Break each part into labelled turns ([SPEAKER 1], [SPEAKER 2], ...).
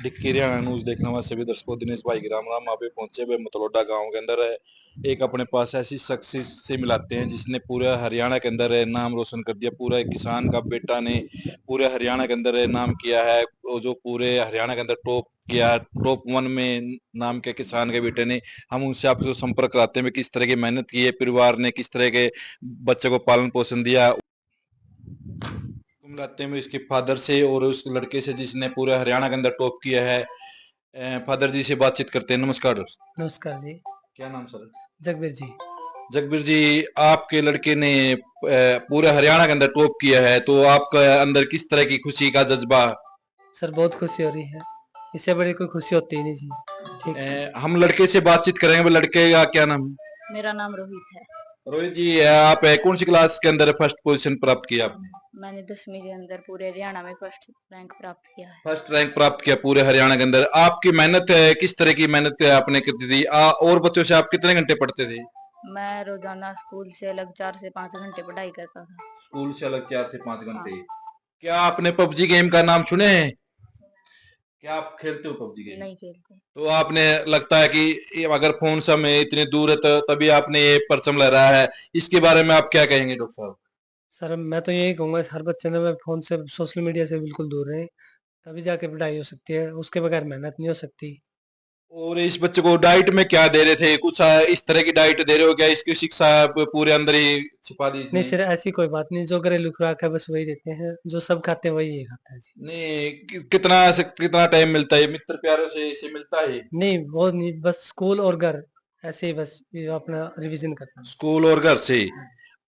[SPEAKER 1] Dicky Haryana news देखने वाले सभी दर्शकों, दिनेश भाई की राम राम। आप भी पहुंचे हुए मतलोडा गांव के अंदर है। एक अपने पास ऐसी शख्स से मिलाते हैं जिसने पूरा हरियाणा के अंदर है नाम रोशन कर दिया। पूरा एक किसान का बेटा ने पूरे हरियाणा के अंदर है नाम किया है। वो जो पूरे हरियाणा के अंदर टॉप किया, टॉप वन में नाम के किसान के बेटे ने। हम उनसे आपसे संपर्क कराते हैं किस तरह की मेहनत की है, परिवार ने किस तरह के बच्चे को पालन पोषण दिया। मिलाते हैं इसके फादर से और उस लड़के से जिसने पूरे हरियाणा के अंदर टॉप किया है। फादर जी से बातचीत करते हैं। नमस्कार।
[SPEAKER 2] नमस्कार जी।
[SPEAKER 1] क्या नाम सर?
[SPEAKER 2] जगबीर जी।
[SPEAKER 1] जगबीर जी, आपके लड़के ने पूरे हरियाणा के अंदर टॉप किया है, तो आपका अंदर किस तरह की खुशी का जज्बा?
[SPEAKER 2] सर बहुत खुशी हो रही है, इससे बड़ी कोई खुशी होती ही नहीं जी। ठीक।
[SPEAKER 1] हम लड़के से बातचीत करेंगे। वो लड़के का क्या नाम है?
[SPEAKER 3] मेरा नाम रोहित है।
[SPEAKER 1] रोहित जी, आप कौन सी क्लास के अंदर फर्स्ट पोजीशन प्राप्त किया आपने?
[SPEAKER 3] मैंने 10वीं के अंदर पूरे हरियाणा में फर्स्ट रैंक प्राप्त किया है।
[SPEAKER 1] फर्स्ट रैंक प्राप्त किया पूरे हरियाणा के अंदर। आपकी मेहनत किस तरह की मेहनत आपने की थी? और बच्चों से आप कितने घंटे पढ़ते थे?
[SPEAKER 3] मैं रोजाना स्कूल से अलग 4 से 5 घंटे पढ़ाई करता था।
[SPEAKER 1] स्कूल से अलग 4 से 5 घंटे।
[SPEAKER 3] हाँ।
[SPEAKER 1] क्या आपने पबजी गेम का नाम सुने हैं? क्या आप खेलते हो पबजी गेम?
[SPEAKER 3] नहीं खेलते।
[SPEAKER 1] तो आपने लगता है कि अगर फोन से हमें इतनी दूर है तो तभी आपने ये परचम लहराया है। इसके बारे में आप क्या कहेंगे डॉक्टर साहब?
[SPEAKER 2] सर मैं तो यही कहूँगा हर बच्चे ने फोन से सोशल मीडिया से बिल्कुल दूर रहे, तभी जाके पढ़ाई हो सकती है, उसके बगैर मेहनत नहीं हो सकती।
[SPEAKER 1] और इस बच्चे को डाइट में क्या दे रहे थे? कुछ इस तरह की डाइट दे रहे हो क्या? इसकी शिक्षा पूरे अंदर ही छिपा दी
[SPEAKER 2] नहीं
[SPEAKER 1] इसने?
[SPEAKER 2] सर, ऐसी कोई बात नहीं, जो घरेलू खुराक है बस वही देते हैं, जो सब खाते हैं वही ये खाता है जी।
[SPEAKER 1] नहीं, कितना से कितना टाइम मिलता है? मित्र प्यारों से इसे मिलता है?
[SPEAKER 2] नहीं वो नहीं, बस स्कूल और घर ऐसे ही, बस ये अपना रिवीजन करता है।
[SPEAKER 1] स्कूल और घर से?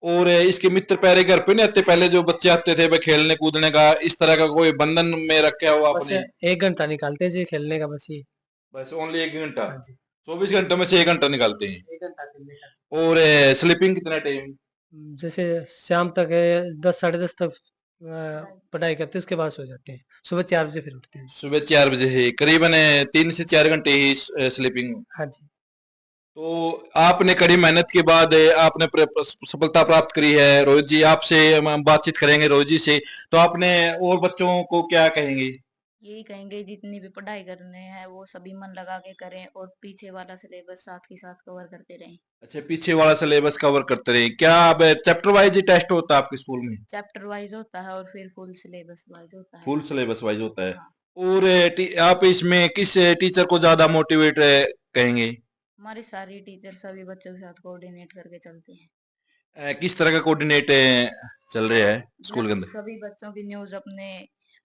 [SPEAKER 1] और इसके मित्र प्यारे घर पे नहीं आते? पहले जो बच्चे आते थे भाई खेलने कूदने का, इस तरह का कोई बंधन में रखा हुआ
[SPEAKER 2] बस
[SPEAKER 1] आपने?
[SPEAKER 2] 1 घंटा निकालते हैं जी खेलने का, बस ये।
[SPEAKER 1] बस ओनली 1 घंटा?
[SPEAKER 2] हाँ जी।
[SPEAKER 1] 24 घंटे में से 1 घंटा निकालते हैं?
[SPEAKER 2] 1 घंटा खेलने का।
[SPEAKER 1] और स्लीपिंग कितना टाइम?
[SPEAKER 2] जैसे शाम तक है, 10 साढ़े 10 तक पढ़ाई करते हैं, उसके बाद सो जाते हैं, सुबह 4 बजे फिर उठते हैं।
[SPEAKER 1] सुबह 4 बजे है करीबन 3 से 4 घंटे ही स्लीपिंग।
[SPEAKER 2] हाँ जी।
[SPEAKER 1] तो आपने कड़ी मेहनत के बाद आपने सफलता प्राप्त करी है। रोहित जी, आपसे हम बातचीत करेंगे रोहित जी से। तो आपने और बच्चों को क्या कहेंगे?
[SPEAKER 3] यही कहेंगे जितनी भी पढ़ाई करने हैं वो सभी मन लगा के करें और पीछे वाला सिलेबस साथ के साथ कवर करते रहें।
[SPEAKER 1] अच्छा, पीछे वाला सिलेबस कवर करते रहे। क्या अब चैप्टर वाइज टेस्ट होता है आपके स्कूल में?
[SPEAKER 3] चैप्टर वाइज होता है और फिर फुल सिलेबस वाइज होता है।
[SPEAKER 1] फुल सिलेबस वाइज होता है।
[SPEAKER 3] हाँ।
[SPEAKER 1] और आप इसमें किस टीचर को ज्यादा मोटिवेट कहेंगे?
[SPEAKER 3] हमारे सारे टीचर सभी बच्चों के साथ कोऑर्डिनेट करके चलते हैं।
[SPEAKER 1] किस तरह का कोऑर्डिनेट चल रहा है स्कूल
[SPEAKER 3] मतलब
[SPEAKER 1] के अंदर?
[SPEAKER 3] सभी बच्चों की न्यूज अपने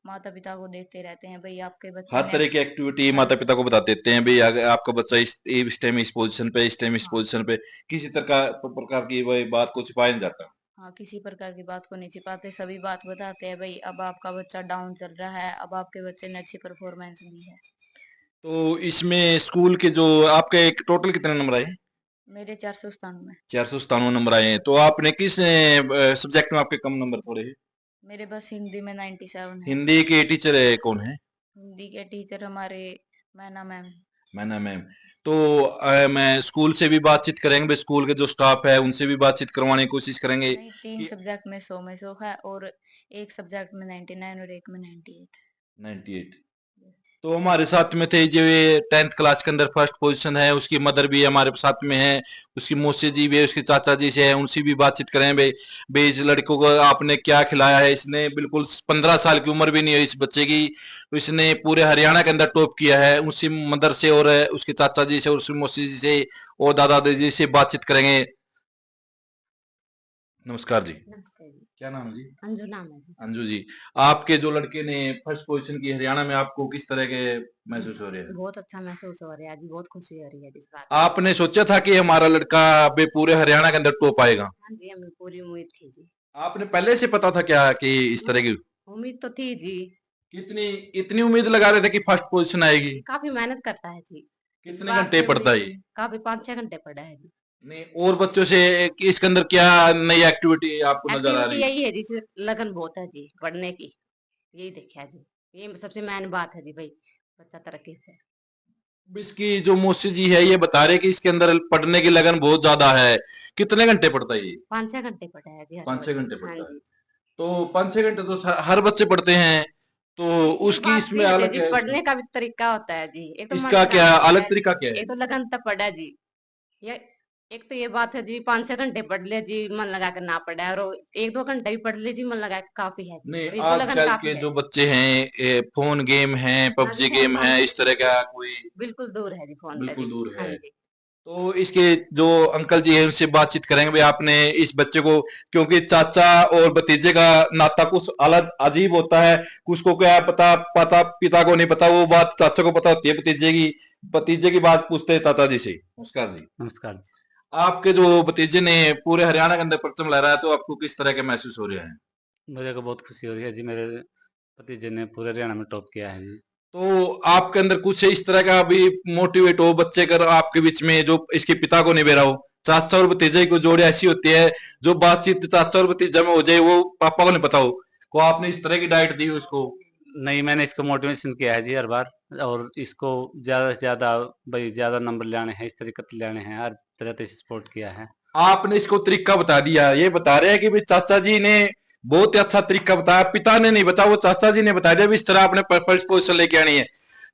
[SPEAKER 3] माता पिता को देते रहते हैं, भाई आपके बच्चे
[SPEAKER 1] हर
[SPEAKER 3] ने।
[SPEAKER 1] तरह की एक्टिविटी
[SPEAKER 3] हाँ
[SPEAKER 1] माता
[SPEAKER 3] जी।
[SPEAKER 1] पिता को बता देते हैं भाई, अगर आपका बच्चा इस टाइम इस पोजीशन पे, इस टाइम इस
[SPEAKER 3] हाँ।
[SPEAKER 1] पोजीशन पे। किसी तरह प्रकार की वही बात को छिपाया नहीं जाता।
[SPEAKER 3] हाँ, किसी प्रकार की बात को नहीं छिपाते, सभी बात बताते हैं, भाई अब आपका बच्चा डाउन चल रहा है, अब आपके बच्चे ने अच्छी परफॉर्मेंस दी है।
[SPEAKER 1] तो इसमें स्कूल के जो आपके एक टोटल कितने नंबर आए?
[SPEAKER 3] मेरे 497 में।
[SPEAKER 1] 497 नंबर आए हैं। तो आपने किस सब्जेक्ट में आपके कम नंबर थोड़े हैं?
[SPEAKER 3] मेरे बस हिंदी में 97 है।
[SPEAKER 1] हिंदी के टीचर कौन है?
[SPEAKER 3] हिंदी के टीचर हमारे मैना मैम।
[SPEAKER 1] मैना मैम। तो मैं स्कूल से भी बातचीत करेंगे भाई, स्कूल के जो स्टाफ है उनसे भी बातचीत करवाने की कोशिश करेंगे
[SPEAKER 3] नहीं, 3
[SPEAKER 1] कि
[SPEAKER 3] सब्जेक्ट में 100 में 100 है और एक सब्जेक्ट में 99 और एक में 98।
[SPEAKER 1] 98। तो हमारे साथ में थे जो ये 10th क्लास के अंदर फर्स्ट पोजीशन है, उसकी मदर भी हमारे साथ में है, उसकी मौसी जी भी है, उसके चाचा जी से है, उनसे भी बातचीत करें भाई। भाई इस लड़कों को आपने क्या खिलाया है? इसने बिल्कुल 15 साल की उम्र भी नहीं है इस बच्चे की, तो इसने पूरे हरियाणा के अंदर टॉप किया है। उसी मदर से और उसके चाचा जी से और उसकी मौसी जी से और दादा जी से बातचीत करेंगे। नमस्कार जी।
[SPEAKER 3] नमस्ते जी।
[SPEAKER 1] क्या नाम है जी?
[SPEAKER 3] अंजू नाम है जी।
[SPEAKER 1] अंजू जी, आपके जो लड़के ने फर्स्ट पोजीशन की हरियाणा में, आपको किस तरह के महसूस हो रहे हैं?
[SPEAKER 3] बहुत अच्छा महसूस हो रहा है जी, बहुत खुशी हो रही है इस बात।
[SPEAKER 1] आपने सोचा था कि हमारा लड़का अबे पूरे हरियाणा के अंदर टॉप आएगा?
[SPEAKER 3] हाँ जी, हमें पूरी उम्मीद थी जी।
[SPEAKER 1] आपने पहले से पता था क्या कि इस तरह की?
[SPEAKER 3] उम्मीद तो थी जी।
[SPEAKER 1] कितनी इतनी उम्मीद लगा रहे थे कि फर्स्ट पोजीशन आएगी?
[SPEAKER 3] काफी मेहनत करता है जी। इस
[SPEAKER 1] कितने
[SPEAKER 3] बात
[SPEAKER 1] घंटे
[SPEAKER 3] से
[SPEAKER 1] पढ़ता है
[SPEAKER 3] उम्मीद
[SPEAKER 1] ये?
[SPEAKER 3] काफी 5-6 घंटे पढ़ा है जी।
[SPEAKER 1] नहीं, और बच्चों से कि इसके अंदर क्या नई एक्टिविटी आपको नजर आ
[SPEAKER 3] एक्टिविटी
[SPEAKER 1] रही?
[SPEAKER 3] यही है जी, लगन बहुत है जी पढ़ने की। यही देखा है जी, ये सबसे मेन बात है जी, भाई बच्चा तरक्की से।
[SPEAKER 1] इसकी जो मौसी जी है ये बता रहे कि इसके अंदर पढ़ने की लगन बहुत ज्यादा है। कितने घंटे पढ़ता है ये?
[SPEAKER 3] 5-6 घंटे पढ़ा है जी हर
[SPEAKER 1] 5-6 घंटे
[SPEAKER 3] हाँ
[SPEAKER 1] पढ़ता है?
[SPEAKER 3] जी।
[SPEAKER 1] तो 5-6 घंटे तो हर बच्चे पढ़ते हैं। तो उसकी
[SPEAKER 3] बात
[SPEAKER 1] इसमें
[SPEAKER 3] ये है
[SPEAKER 1] अलग
[SPEAKER 3] जी,
[SPEAKER 1] है,
[SPEAKER 3] पढ़ने का भी तरीका होता है जी। एक तो मन
[SPEAKER 1] इसका क्या
[SPEAKER 3] लगाना पड़ता
[SPEAKER 1] अलग
[SPEAKER 3] है
[SPEAKER 1] तरीका क्या
[SPEAKER 3] जी,
[SPEAKER 1] है?
[SPEAKER 3] एक तो लगन तब पड़ा जी। ये एक तो ये बात है जी, 5-6 घंटे पढ़ ले जी, मन लगा कर ना पढ़े, और 1-2 घंटे भी पढ़ ले जी, मन लगा के काफ़ी है जी।
[SPEAKER 1] नहीं,
[SPEAKER 3] तो ये तो लगन
[SPEAKER 1] आजकल
[SPEAKER 3] काफ़ी
[SPEAKER 1] के
[SPEAKER 3] है
[SPEAKER 1] जो
[SPEAKER 3] जी।
[SPEAKER 1] बच्चे हैं, फोन गेम है,
[SPEAKER 3] हाँ जी,
[SPEAKER 1] पबजी
[SPEAKER 3] फ़ोन
[SPEAKER 1] गेम है,
[SPEAKER 3] माँगते
[SPEAKER 1] इस तरह का कोई
[SPEAKER 3] बिल्कुल दूर है जी फ़ोन से
[SPEAKER 1] बिल्कुल
[SPEAKER 3] जी।
[SPEAKER 1] दूर
[SPEAKER 3] हाँ
[SPEAKER 1] है।
[SPEAKER 3] जी।
[SPEAKER 1] तो इसके जो अंकल जी हैं उनसे बातचीत करेंगे भाई आपने इस बच्चे को, क्योंकि चाचा और भतीजे का नाता कुछ अलग अजीब होता है, कुछ को क्या पता पता पिता को नहीं पता, वो बात चाचा को पता होती है भतीजे की, भतीजे की बात पूछते हैं चाचा जी से। नमस्कार जी।
[SPEAKER 4] नमस्कार जी।
[SPEAKER 1] आपके जो भतीजे ने पूरे हरियाणा के अंदर परचम लहराया, तो आपको किस तरह के महसूस हो रहे हैं?
[SPEAKER 4] मुझे को बहुत खुशी हो रही है जी, मेरे भतीजे ने पूरे हरियाणा में टॉप किया है जी।
[SPEAKER 1] तो आपके अंदर कुछ इस तरह का भी मोटिवेट हो बच्चे कर आपके बीच में, जो इसके पिता को नहीं बेरा हो, चाचा और भतीजे की जोड़ी ऐसी होती है जो बातचीत चाचा और भतीजा में हो जाए वो पापा को नहीं पता हो, को आपने इस तरह की डाइट दी उसको?
[SPEAKER 4] नहीं, मैंने इसको मोटिवेशन किया है जी हर बार, और इसको ज़्यादा से ज़्यादा भाई ज़्यादा नंबर लाने हैं, इस तरीके से लाने हैं, हर तरह से सपोर्ट किया है।
[SPEAKER 1] आपने इसको तरीका बता दिया, ये बता रहे हैं कि भाई चाचा जी ने बहुत ही अच्छा तरीका बताया, पिता ने नहीं बताया, वो चाचा जी ने बता दिया भी इस तरह आपने फर्स्ट पोजीशन लेके आनी है।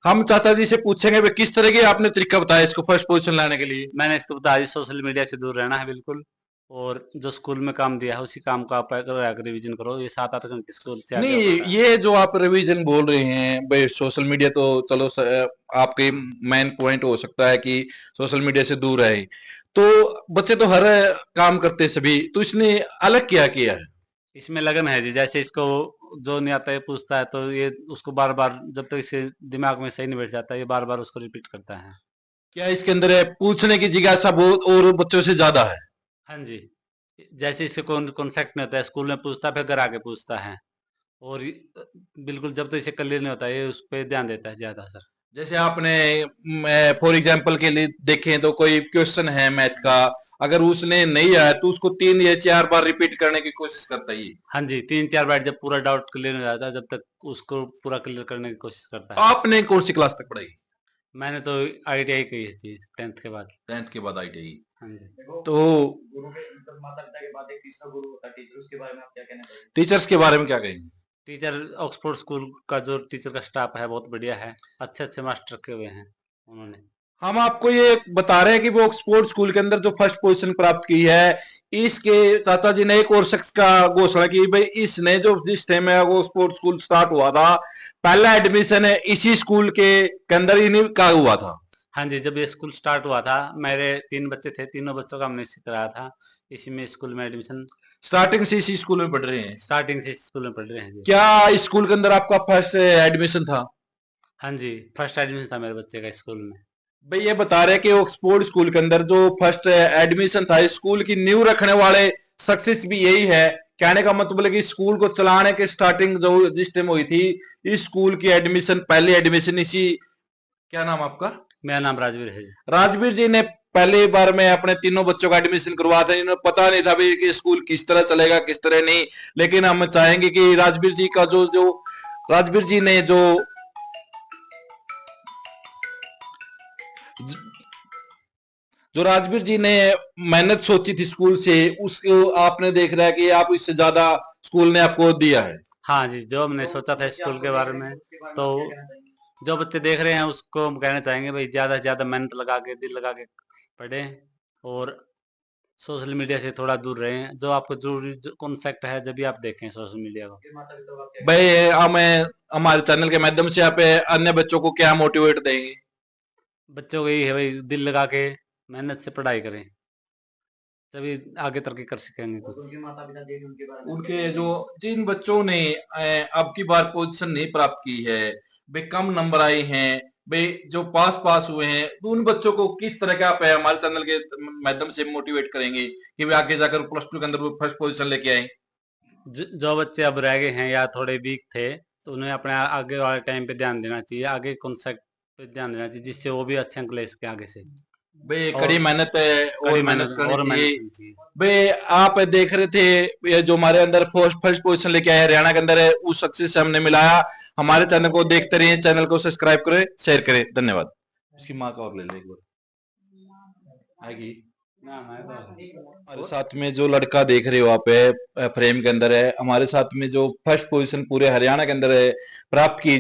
[SPEAKER 1] हम चाचा जी से पूछेंगे भाई किस तरह की आपने तरीका बताया इसको फर्स्ट पोजीशन लाने के लिए?
[SPEAKER 4] मैंने इसको बताया जी, सोशल मीडिया से दूर रहना है बिल्कुल, और जो स्कूल में काम दिया है उसी काम को आप रिवीजन करो। ये 7-8 घंटे स्कूल से आगे
[SPEAKER 1] नहीं,
[SPEAKER 4] होता है।
[SPEAKER 1] ये जो आप रिवीजन बोल रहे हैं भाई, सोशल मीडिया तो चलो आपके मेन पॉइंट हो सकता है कि सोशल मीडिया से दूर रहे, तो बच्चे तो हर काम करते हैं सभी, तो इसने अलग क्या किया है?
[SPEAKER 4] इसमें लगन है जी, जैसे इसको जो नहीं आता है पूछता है, तो ये उसको बार-बार जब तक इसे दिमाग में सही नहीं बैठ जाता, ये बार-बार उसको रिपीट करता है।
[SPEAKER 1] क्या इसके अंदर है पूछने की जिज्ञासा बहुत और बच्चों से ज्यादा है?
[SPEAKER 4] हाँ जी, जैसे इसे कौन कॉन्सेप्ट नहीं होता है, स्कूल में पूछता है, फिर घर आके पूछता है, और बिल्कुल जब तक इसे क्लियर नहीं होता, ये उस पे ध्यान देता है ज़्यादा सर।
[SPEAKER 1] जैसे आपने फॉर एग्जांपल के लिए देखें तो कोई क्वेश्चन है मैथ का, अगर उसने नहीं आया तो उसको 3 या 4 बार रिपीट करने की कोशिश करता है ये।
[SPEAKER 4] हाँ जी, 3-4 बार जब पूरा डाउट क्लियर नहीं हो जाता, जब तक उसको पूरा क्लियर करने की कोशिश करता है।
[SPEAKER 1] आपने कौन सी क्लास तक पढ़ाई?
[SPEAKER 4] मैंने तो आईटीआई की है जी, 10th के बाद।
[SPEAKER 1] 10th के बाद ITI?
[SPEAKER 4] हाँ जी।
[SPEAKER 1] तो
[SPEAKER 5] गुरु के मतलब माता-पिता के बाद एक तीसरा गुरु होता है टीचर, उसके बारे में आप क्या कहना चाहेंगे?
[SPEAKER 1] टीचर्स के बारे में क्या कहेंगे?
[SPEAKER 4] टीचर ऑक्सफोर्ड स्कूल का जो टीचर का स्टाफ है बहुत बढ़िया है, अच्छे-अच्छे मास्टर रखे हुए हैं उन्होंने।
[SPEAKER 1] हम आपको ये बता रहे हैं कि वो ऑक्सफोर्ड स्कूल के अंदर जो फर्स्ट पोजीशन प्राप्त की है, इसके चाचा जी ने एक और शख्स का घोषणा की भाई, इसने जो जिस टाइम में वो ऑक्सफोर्ड स्कूल स्टार्ट हुआ था, पहला एडमिशन है इसी स्कूल के अंदर इन्हीं का हुआ था।
[SPEAKER 4] हाँ जी, जब ये स्कूल स्टार्ट हुआ था, मेरे 3 बच्चे थे, तीनों बच्चों का हमने इसी कराया था, इसी में स्कूल में एडमिशन
[SPEAKER 1] स्टार्टिंग से इसी स्कूल में पढ़ रहे हैं?
[SPEAKER 4] स्टार्टिंग से इस स्कूल में पढ़ रहे हैं जी।
[SPEAKER 1] क्या इस स्कूल के अंदर आपका फर्स्ट एडमिशन था?
[SPEAKER 4] हाँ जी, फर्स्ट एडमिशन था मेरे बच्चे का स्कूल में।
[SPEAKER 1] भाई ये बता रहे हैं कि ऑक्सफोर्ड स्कूल के अंदर जो फर्स्ट एडमिशन था, इस स्कूल की नींव रखने वाले सक्सेस भी यही है। कहने का मतलब है कि स्कूल को चलाने के स्टार्टिंग जो जिस टाइम हुई थी, इस स्कूल की एडमिशन, पहली एडमिशन इसी, क्या नाम आपका?
[SPEAKER 4] मेरा नाम राजवीर है जी।
[SPEAKER 1] राजवीर जी ने पहली बार में अपने तीनों बच्चों का एडमिशन करवाया था। इन्हें पता नहीं था भी कि स्कूल किस तरह चलेगा किस तरह नहीं, लेकिन हम चाहेंगे कि राजवीर जी का जो जो राजवीर जी ने जो राजवीर जी ने मेहनत सोची थी स्कूल से, उसको आपने देख रहा है कि आप इससे ज्यादा स्कूल ने आपको दिया है।
[SPEAKER 4] हाँ जी, जो हमने सोचा था स्कूल के बारे में, तो जो बच्चे देख रहे हैं उसको हम कहना चाहेंगे भाई ज़्यादा से ज़्यादा मेहनत लगा के, दिल लगा के पढ़ें, और सोशल मीडिया से थोड़ा दूर रहें। जो आपको ज़रूरी कॉन्सेप्ट है जब भी आप देखें सोशल मीडिया को।
[SPEAKER 1] भाई हमें हमारे चैनल के माध्यम से आप अन्य बच्चों को क्या मोटिवेट देंगे?
[SPEAKER 4] बच्चों को यही है भाई, दिल लगा के मेहनत से पढ़ाई करें, तभी आगे तरक्की कर सकेंगे कुछ।
[SPEAKER 5] उनके माता-पिता जो भी उनके बारे में
[SPEAKER 1] उनके जो जिन बच्चों ने अब की बार पोजीशन नहीं प्राप्त की है, वे कम नंबर आए हैं, वे जो पास हुए हैं, तो उन बच्चों को किस तरह का आप हमारे चैनल के माध्यम से मोटिवेट करेंगे कि वे आगे जाकर +2 के अंदर वो फर्स्ट पोजीशन लेके आए?
[SPEAKER 4] जो बच्चे अब रह गए हैं या थोड़े वीक थे, तो उन्हें अपने आगे वाले टाइम पे ध्यान देना चाहिए, आगे कॉन्सेप्ट पे ध्यान देना चाहिए, जिससे वो भी अच्छे अंक ले सके आगे से।
[SPEAKER 1] भाई
[SPEAKER 4] और
[SPEAKER 1] कड़ी मेहनत है और
[SPEAKER 4] कड़ी
[SPEAKER 1] मेहनत करनी
[SPEAKER 4] और मेहनत
[SPEAKER 1] चाहिए।
[SPEAKER 4] करनी चाहिए।
[SPEAKER 1] भाई आप देख रहे थे ये जो हमारे अंदर फर्स्ट पोजीशन लेके आए हरियाणा के अंदर है, उस सक्सेस से हमने मिलाया। हमारे चैनल को देखते रहिए, चैनल को सब्सक्राइब करें, शेयर करें। धन्यवाद। उसकी माँ का और ले ले एक बार आएगी। हमारे साथ में जो लड़का देख रहे हो आप फ्रेम के अंदर है, हमारे साथ में जो फर्स्ट पोजीशन पूरे हरियाणा के अंदर है प्राप्त की,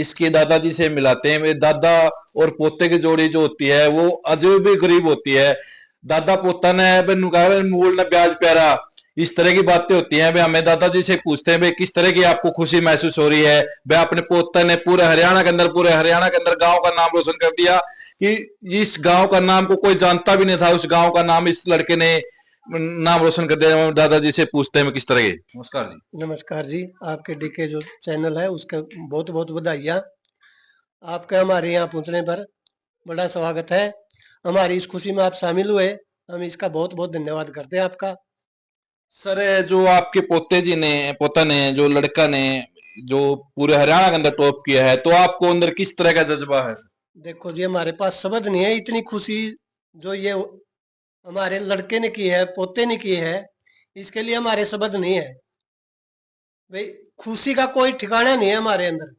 [SPEAKER 1] इसके दादाजी से मिलाते हैं। वे दादा और पोते की जोड़ी जो होती है वो अजय भी गरीब होती है। दादा पोता ने मूल ने ब्याज प्यारा, इस तरह की बातें होती हैं। वे हमें दादाजी से पूछते हैं, वे किस तरह की आपको खुशी महसूस हो रही है। वे अपने पोता ने पूरे हरियाणा के अंदर गांव का नाम रोशन कर दिया कि इस गांव का नाम को कोई जानता भी नहीं था, उस गांव का नाम इस लड़के ने नाम रोशन कर दिया। दादाजी से पूछते हैं किस तरह के। नमस्कार जी।
[SPEAKER 2] नमस्कार जी, आपके डीके जो चैनल है उसका बहुत बहुत बधाइयाँ। आपके हमारे यहाँ पहुँचने पर बड़ा स्वागत है। हमारी इस खुशी में आप शामिल हुए, हम इसका बहुत बहुत धन्यवाद करते हैं आपका।
[SPEAKER 1] सर, जो आपके पोता ने जो लड़का ने जो पूरे हरियाणा के अंदर टॉप किया है, तो आपको अंदर किस तरह का जज्बा है?
[SPEAKER 2] देखो जी, हमारे पास शब्द नहीं है, इतनी खुशी जो ये हमारे लड़के ने की है, पोते ने की है, इसके लिए हमारे शब्द नहीं है भाई। खुशी का कोई ठिकाना नहीं है हमारे अंदर।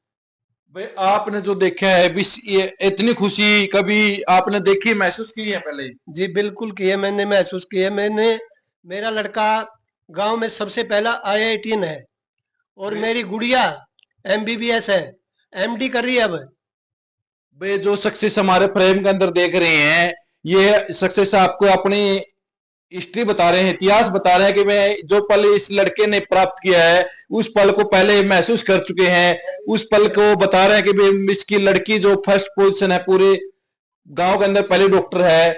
[SPEAKER 1] भाई आपने जो देखा है ये इतनी खुशी कभी आपने देखी, महसूस की है पहले?
[SPEAKER 2] जी बिल्कुल की है, मैंने महसूस की है। मेरा लड़का गांव में सबसे पहला IITN है और मेरी गुड़िया MBBS है, MD कर रही है अब।
[SPEAKER 1] भाई जो सक्सेस हमारे फ्रेम के अंदर देख रहे हैं, ये सक्सेस आपको अपनी हिस्ट्री बता रहे हैं, इतिहास बता रहे हैं कि मैं जो पल इस लड़के ने प्राप्त किया है उस पल को पहले महसूस कर चुके हैं। उस पल को बता रहे हैं कि भाई इसकी लड़की जो फर्स्ट पोजीशन है पूरे गांव के अंदर, पहले डॉक्टर है,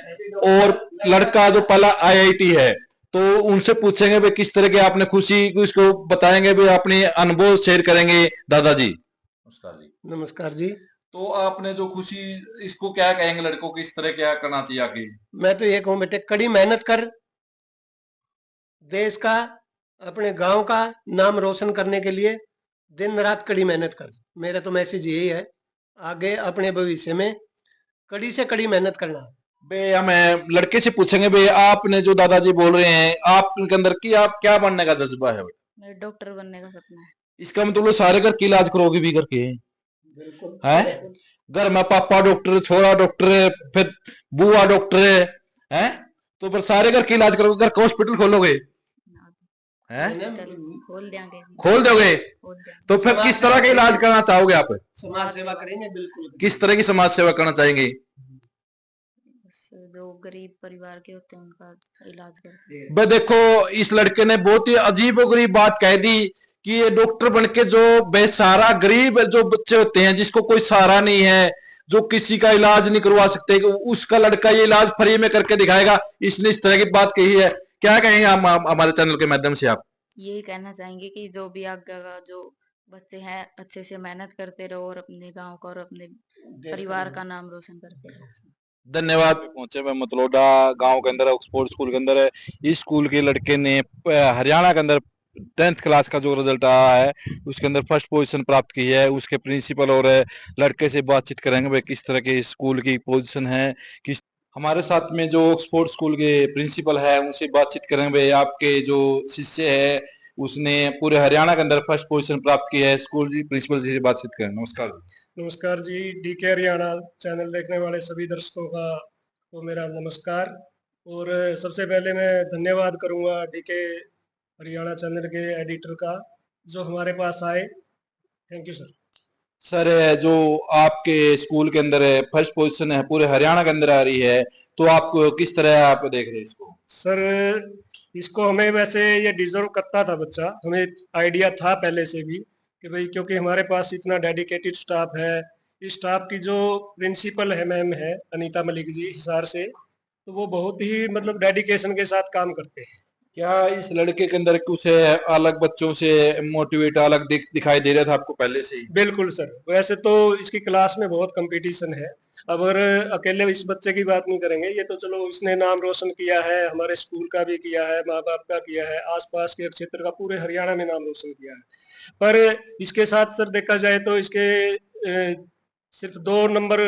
[SPEAKER 1] और लड़का जो पहला IIT है। तो उनसे पूछेंगे भाई किस तरह के आपने खुशी इसको बताएंगे, भाई अपने अनुभव शेयर करेंगे दादाजी। नमस्कार जी।
[SPEAKER 2] नमस्कार जी।
[SPEAKER 1] तो आपने जो खुशी, इसको क्या कहेंगे लड़कों को, इस तरह क्या करना चाहिए आगे?
[SPEAKER 2] मैं तो ये कहूँ बेटे, कड़ी मेहनत कर, देश का अपने गांव का नाम रोशन करने के लिए दिन रात कड़ी मेहनत कर। मेरा तो मैसेज यही है, आगे अपने भविष्य में कड़ी से कड़ी मेहनत करना।
[SPEAKER 1] बे हमें लड़के से पूछेंगे, बे आपने जो दादाजी बोल रहे हैं आपके अंदर की, आप क्या बनने का जज्बा है?
[SPEAKER 3] मेरे डॉक्टर बनने का सपना है।
[SPEAKER 1] इसका मतलब सारे घर की इलाज करोगे भी करके है? घर में पापा डॉक्टर, छोरा डॉक्टर है, फिर बुआ डॉक्टर है, तो फिर सारे घर की इलाज करोगे, घर का हॉस्पिटल खोलोगे हैं? खोल दोगे? तो फिर किस तरह का इलाज करना चाहोगे आप?
[SPEAKER 2] समाज सेवा करेंगे बिल्कुल।
[SPEAKER 1] किस तरह की समाज सेवा करना चाहेंगे?
[SPEAKER 3] जो गरीब परिवार के होते हैं उनका इलाज करते
[SPEAKER 1] बे देखो, इस लड़के ने बहुत ही अजीब और गरीब बात कह दी कि ये डॉक्टर बनके जो बेसहारा गरीब जो बच्चे होते हैं, जिसको कोई सहारा नहीं है, जो किसी का इलाज नहीं करवा सकते, उसका लड़का ये इलाज फ्री में करके दिखाएगा, इसने इस तरह की बात कही है। क्या कहेंगे हमारे चैनल के माध्यम से आप?
[SPEAKER 3] यही कहना चाहेंगे कि जो भी आगे का जो बच्चे हैं अच्छे से मेहनत करते रहो और अपने गांव का और अपने परिवार का नाम रोशन करते रहो।
[SPEAKER 1] धन्यवाद। पहुंचे मैं मतलोडा गांव के अंदर, ऑक्सफोर्ड स्कूल के अंदर है। इस स्कूल के लड़के ने हरियाणा के अंदर 10th क्लास का जो रिजल्ट आया है उसके अंदर फर्स्ट पोजीशन प्राप्त की है। उसके प्रिंसिपल और लड़के से बातचीत करेंगे भाई किस तरह के स्कूल की पोजीशन है। किस हमारे साथ में जो ऑक्सफोर्ड स्कूल के प्रिंसिपल है उनसे बातचीत करेंगे भाई आपके जो शिष्य है उसने पूरे हरियाणा के अंदर फर्स्ट पोजीशन प्राप्त की है। स्कूल जी प्रिंसिपल जी से बातचीत करें। नमस्कार।
[SPEAKER 2] नमस्कार जी, डीके हरियाणा चैनल देखने वाले सभी दर्शकों का वो मेरा नमस्कार। और सबसे पहले मैं धन्यवाद करूंगा डीके हरियाणा चैनल के एडिटर का जो हमारे पास आए। Thank you sir.
[SPEAKER 1] सर, जो आपके स्कूल के अंदर फर्स्ट पोजीशन है पूरे हरियाणा के अंदर आ रही है, तो आप किस तरह आप देख रहे हैं इसको?
[SPEAKER 2] सर, इसको हमें वैसे ये डिजर्व करता था बच्चा, हमें आइडिया था पहले से भी कि भाई क्योंकि हमारे पास इतना डेडिकेटेड स्टाफ है। इस स्टाफ की जो प्रिंसिपल है मैम है अनीता मलिक जी हिसार से, तो वो बहुत ही मतलब डेडिकेशन के साथ काम करते हैं।
[SPEAKER 1] क्या इस लड़के के अंदर कुछ अलग बच्चों से मोटिवेट अलग दिखाई दे रहा था आपको पहले से ही?
[SPEAKER 2] बिल्कुल सर, वैसे तो इसकी क्लास में बहुत कंपटीशन है। अगर अकेले इस बच्चे की बात नहीं करेंगे, ये तो चलो इसने नाम रोशन किया है, हमारे स्कूल का भी किया है, माँ बाप का किया है, आसपास के क्षेत्र का पूरे हरियाणा में नाम रोशन किया है। पर इसके साथ सर देखा जाए तो इसके सिर्फ 2 नंबर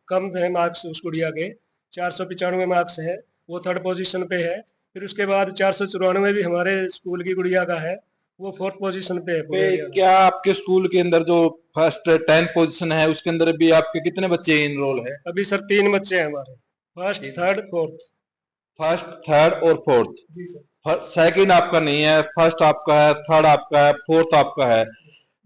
[SPEAKER 2] कम है मार्क्स उस गुड़िया के। 495 मार्क्स है, वो 3rd पोजीशन पे है। फिर उसके बाद 494 भी हमारे स्कूल की गुड़िया का है, वो 4th पोजीशन पे है।
[SPEAKER 1] क्या आपके स्कूल के अंदर जो फर्स्ट 10th पोजीशन है उसके अंदर भी आपके कितने बच्चे इनरोल है?
[SPEAKER 2] अभी सर 3 बच्चे हैं हमारे, 1st 3rd 4th।
[SPEAKER 1] First, third और फोर्थ।
[SPEAKER 2] जी सर।
[SPEAKER 1] सेकंड आपका नहीं है, फर्स्ट आपका है, थर्ड आपका है, फोर्थ आपका है।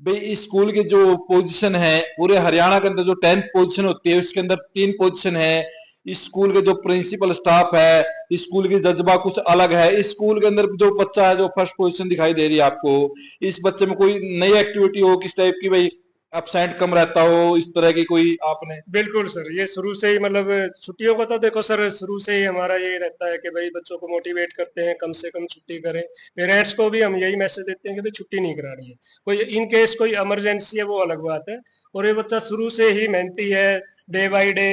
[SPEAKER 1] भाई इस स्कूल की जो पोजीशन है पूरे हरियाणा के अंदर, जो 10th पोजीशन होती है उसके अंदर 3 पोजीशन है। इस स्कूल के जो प्रिंसिपल स्टाफ है, इस स्कूल की जज्बा कुछ अलग है। इस स्कूल के अंदर जो बच्चा है जो फर्स्ट पोजीशन दिखाई दे रही है आपको, इस बच्चे में कोई नई एक्टिविटी हो किस टाइप की, भाई एब्सेंट कम रहता हो, इस तरह की कोई आपने?
[SPEAKER 2] बिल्कुल सर, ये शुरू से ही मतलब छुट्टियों का तो देखो सर, शुरू से ही हमारा ये रहता है कि भाई बच्चों को मोटिवेट करते हैं कम से कम छुट्टी करें। पेरेंट्स को भी हम यही मैसेज देते हैं कि भाई छुट्टी नहीं करानी है। कोई इन केस कोई इमरजेंसी है वो अलग बात है, और ये बच्चा शुरू से ही मेहनती है, डे बाय डे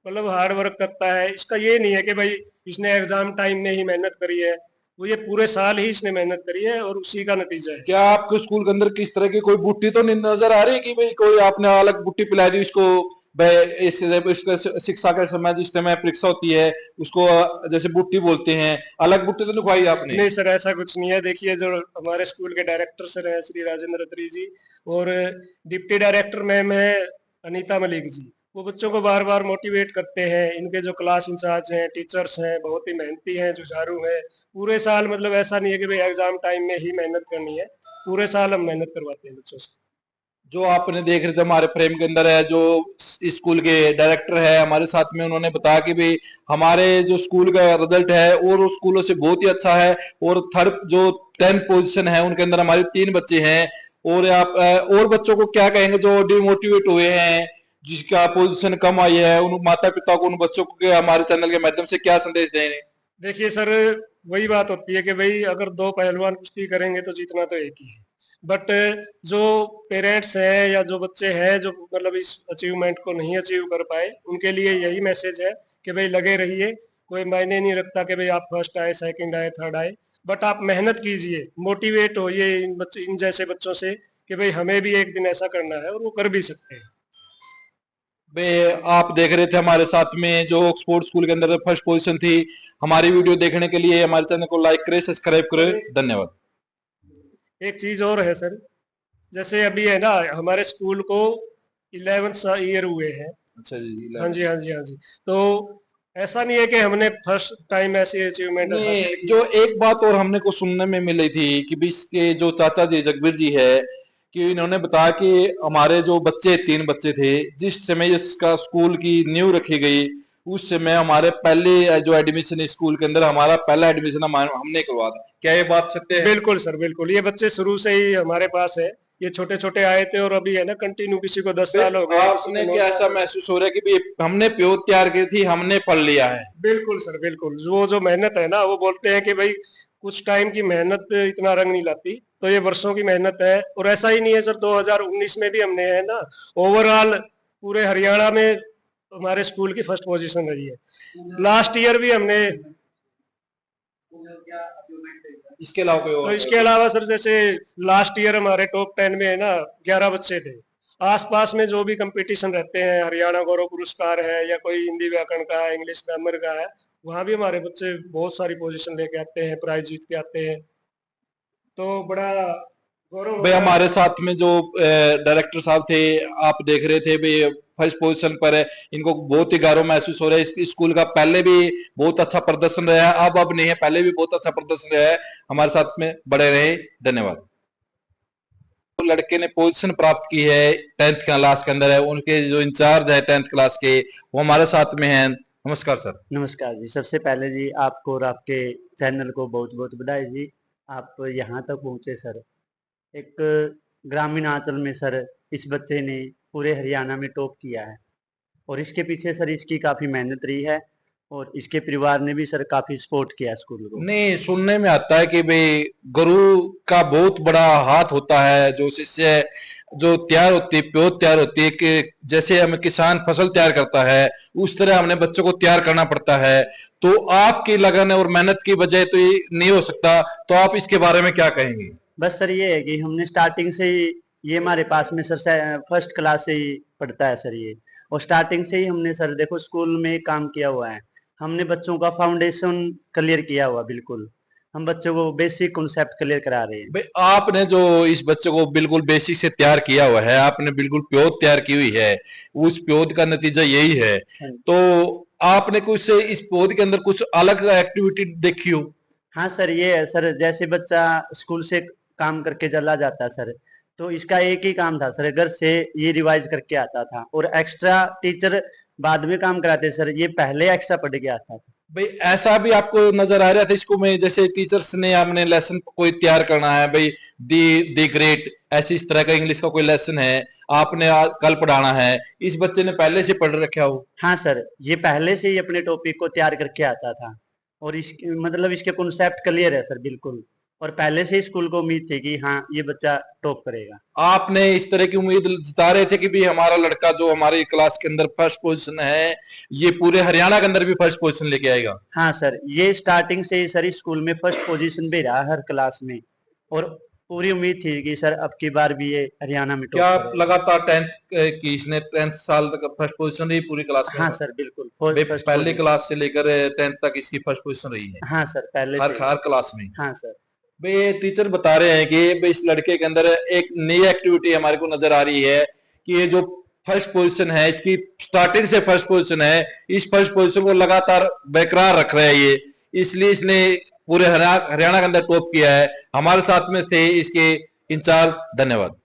[SPEAKER 2] मतलब हार्ड वर्क करता है। इसका ये नहीं है कि भाई इसने एग्जाम टाइम में ही मेहनत करी है, वो ये पूरे साल ही इसने मेहनत करी है और उसी का नतीजा है।
[SPEAKER 1] क्या आपके स्कूल के अंदर किस तरह की कोई बुट्टी तो नहीं नजर आ रही कि भाई कोई आपने अलग बुट्टी पिला दी उसको? इसका शिक्षा के समय जिस समय परीक्षा होती है उसको जैसे बुट्टी बोलते हैं, अलग बुट्टी तो नहीं खुआई आपने?
[SPEAKER 2] नहीं सर, ऐसा कुछ नहीं है। देखिए जो हमारे स्कूल के डायरेक्टर सर हैं श्री राजेंद्र अत्री जी, और डिप्टी डायरेक्टर मैम है अनीता मलिक जी, वो बच्चों को बार बार मोटिवेट करते हैं। इनके जो क्लास इंचार्ज हैं, टीचर्स हैं, बहुत ही मेहनती हैं, जुझारू हैं। पूरे साल मतलब ऐसा नहीं है कि भाई एग्जाम टाइम में ही मेहनत करनी है, पूरे साल हम मेहनत करवाते हैं बच्चों से।
[SPEAKER 1] जो आपने देख रहे थे हमारे फ्रेम के अंदर है, जो स्कूल के डायरेक्टर है हमारे साथ में, उन्होंने बताया कि भाई हमारे जो स्कूल का रिजल्ट है और स्कूलों से बहुत ही अच्छा है, और थर्ड जो 10th पोजीशन है उनके अंदर हमारे 3 बच्चे हैं। और आप और बच्चों को क्या कहेंगे जो डिमोटिवेट हुए हैं, जिसका पोजीशन कम आई है, उन माता पिता को, उन बच्चों को हमारे चैनल के माध्यम से क्या संदेश देंगे?
[SPEAKER 2] देखिए सर, वही बात होती है कि भाई अगर 2 पहलवान कुश्ती करेंगे तो जीतना तो एक ही है। बट जो पेरेंट्स हैं या जो बच्चे हैं जो मतलब इस अचीवमेंट को नहीं अचीव कर पाए, उनके लिए यही मैसेज है कि भाई लगे रहिए। कोई मायने नहीं रखता कि भाई आप फर्स्ट आए, सेकंड आए, थर्ड आए, बट आप मेहनत कीजिए, मोटिवेट होइए इन जैसे बच्चों से कि भाई हमें भी एक दिन ऐसा करना है, और वो कर भी सकते हैं।
[SPEAKER 1] आप देख रहे थे हमारे साथ में जो ऑक्सफोर्ड स्कूल के अंदर फर्स्ट पोजीशन थी। हमारी वीडियो देखने के लिए हमारे चैनल को लाइक करें, सब्सक्राइब करें। धन्यवाद।
[SPEAKER 2] एक चीज और है सर, जैसे अभी है ना हमारे स्कूल को 11th ईयर हुए हैं।
[SPEAKER 1] अच्छा जी।
[SPEAKER 2] हाँ जी, हाँ जी, हाँ जी। तो ऐसा नहीं है कि हमने फर्स्ट टाइम ऐसी अचीवमेंट हासिल
[SPEAKER 1] नहीं,
[SPEAKER 2] की।
[SPEAKER 1] जो एक बात और हमने को सुनने में मिली थी कि भी इसके जो चाचा जी जगबीर जी है, कि इन्होंने बताया कि हमारे जो बच्चे 3 बच्चे थे, जिस समय इसका स्कूल की नींव रखी गई उस समय हमारे पहले जो एडमिशन स्कूल के अंदर हमारा पहला एडमिशन हमने करवा दिया। क्या ये बात सत्य है?
[SPEAKER 2] बिल्कुल सर, बिल्कुल। ये बच्चे शुरू से ही हमारे पास है, ये छोटे छोटे आए थे और अभी है ना कंटिन्यू, किसी को 10 साल हो गए, किसी
[SPEAKER 1] आपने
[SPEAKER 2] को 9
[SPEAKER 1] क्या ऐसा
[SPEAKER 2] साल।
[SPEAKER 1] महसूस हो रहा है कि भी हमने प्योर तैयार की थी, हमने पढ़ लिया है?
[SPEAKER 2] बिल्कुल सर, बिल्कुल। वो जो मेहनत है ना, वो बोलते हैं कि भाई कुछ टाइम की मेहनत इतना रंग नहीं लाती, तो ये वर्षों की मेहनत है। और ऐसा ही नहीं है सर, 2019 में भी हमने है ना ओवरऑल पूरे हरियाणा में हमारे स्कूल की फर्स्ट पोजीशन रही है। लास्ट ईयर भी हमने।
[SPEAKER 1] इसके अलावा कोई
[SPEAKER 2] तो
[SPEAKER 1] और?
[SPEAKER 2] इसके अलावा सर जैसे लास्ट ईयर हमारे टॉप 10 में है ना 11 बच्चे थे। आसपास में जो भी कंपटीशन रहते हैं, हरियाणा गौरव पुरस्कार है या कोई हिंदी व्याकरण का है, इंग्लिश ग्रामर का है, वहां भी हमारे बच्चे बहुत सारी पोजीशन लेके आते हैं, प्राइज जीत के आते हैं। तो बड़ा गौरव
[SPEAKER 1] भाई
[SPEAKER 2] होता है।
[SPEAKER 1] हमारे साथ में जो डायरेक्टर साहब थे, आप देख रहे थे भाई फर्स्ट पोजीशन पर है, इनको बहुत ही गर्व महसूस हो रहा है। इस स्कूल का पहले भी बहुत अच्छा प्रदर्शन रहा है, अब नहीं है, पहले भी बहुत अच्छा प्रदर्शन रहा है। हमारे साथ में बड़े रहे। धन्यवाद। तो लड़के ने पोजीशन प्राप्त की है 10th क्लास के अंदर है, उनके जो इंचार्ज है 10th क्लास के, वो हमारे साथ में हैं। नमस्कार सर।
[SPEAKER 6] नमस्कार जी। सबसे पहले जी आपको और आपके चैनल को बहुत बहुत बधाई जी, आप यहाँ तक पहुँचे सर। एक ग्रामीण आंचल में सर इस बच्चे ने पूरे हरियाणा में टॉप किया है, और इसके पीछे सर इसकी काफ़ी मेहनत रही है, और इसके परिवार ने भी सर काफ़ी सपोर्ट किया स्कूल को।
[SPEAKER 1] नहीं, सुनने में आता है कि भाई गुरु का बहुत बड़ा हाथ होता है, जो शिष्य जो तैयार होती है, प्योर तैयार होती है, कि जैसे हमें किसान फसल तैयार करता है उस तरह हमने बच्चों को तैयार करना पड़ता है। तो आपकी लगन और मेहनत की वजह तो ये नहीं हो सकता, तो आप इसके बारे में क्या कहेंगे?
[SPEAKER 6] बस सर ये है कि हमने स्टार्टिंग से ही, ये हमारे पास में सर फर्स्ट क्लास से ही पढ़ता है सर ये, और स्टार्टिंग से ही हमने सर देखो स्कूल में काम किया हुआ है। हमने बच्चों का फाउंडेशन क्लियर किया हुआ, बिल्कुल हम बच्चों को बेसिक कॉन्सेप्ट क्लियर करा रहे हैं।
[SPEAKER 1] भाई आपने जो इस बच्चे को बिल्कुल बेसिक से तैयार किया हुआ है, आपने बिल्कुल प्योर तैयार की हुई है, उस प्योर का नतीजा यही है। तो आपने कुछ इस पौध के अंदर कुछ अलग एक्टिविटी देखी हो?
[SPEAKER 6] हाँ सर, ये है सर, जैसे बच्चा स्कूल से काम करके चला जाता है सर, तो इसका एक ही काम था सर, घर से ये रिवाइज करके आता था और एक्स्ट्रा टीचर बाद में काम कराते सर, ये पहले एक्स्ट्रा पढ़ के आता था।
[SPEAKER 1] भाई ऐसा भी आपको नजर आ रहा था इसको में, जैसे टीचर्स ने हमने लेसन कोई तैयार करना है भाई, दी ग्रेट, ऐसी इस तरह का इंग्लिश का कोई लेसन है आपने कल पढ़ाना है, इस बच्चे ने पहले से पढ़ रखा हो?
[SPEAKER 6] हाँ सर, ये पहले से ही अपने टॉपिक को तैयार करके आता था और इस मतलब इसके कॉन्सेप्ट क्लियर है सर बिल्कुल, और पहले से ही स्कूल को उम्मीद थी कि हाँ ये बच्चा टॉप करेगा।
[SPEAKER 1] आपने इस तरह की उम्मीद जता रहे थे कि भी हमारा लड़का जो हमारी क्लास के अंदर फर्स्ट पोजीशन है, ये पूरे हरियाणा के अंदर भी फर्स्ट पोजीशन लेके आएगा?
[SPEAKER 6] हाँ सर, ये स्टार्टिंग से ही सर इस स्कूल में फर्स्ट पोजीशन भी रहा हर क्लास में, और पूरी उम्मीद थी कि सर अब की बार भी ये हरियाणा में
[SPEAKER 1] क्या
[SPEAKER 6] टॉप करेगा।
[SPEAKER 1] लगातार 10th की इसने 10th साल तक फर्स्ट पोजीशन रही पूरी क्लास में?
[SPEAKER 6] हाँ सर बिल्कुल,
[SPEAKER 1] भाई
[SPEAKER 6] फर्स्ट
[SPEAKER 1] पहले
[SPEAKER 6] पोजीशन।
[SPEAKER 1] क्लास से लेकर 10th तक इसकी फर्स्ट पोजीशन रही है
[SPEAKER 6] हाँ सर, पहले
[SPEAKER 1] हर
[SPEAKER 6] से।
[SPEAKER 1] हर क्लास में?
[SPEAKER 6] हाँ सर।
[SPEAKER 1] भाई टीचर बता रहे हैं कि भाई इस लड़के के अंदर एक नई एक्टिविटी हमारे को नजर आ रही है कि ये जो फर्स्ट पोजीशन है इसकी स्टार्टिंग से फर्स्ट पोजीशन है, इस फर्स्ट पोजीशन को लगातार बरकरार रख रहा है ये, इसलिए इसने पूरे हरियाणा के अंदर टॉप किया है। हमारे साथ में थे इसके इंचार्ज, धन्यवाद।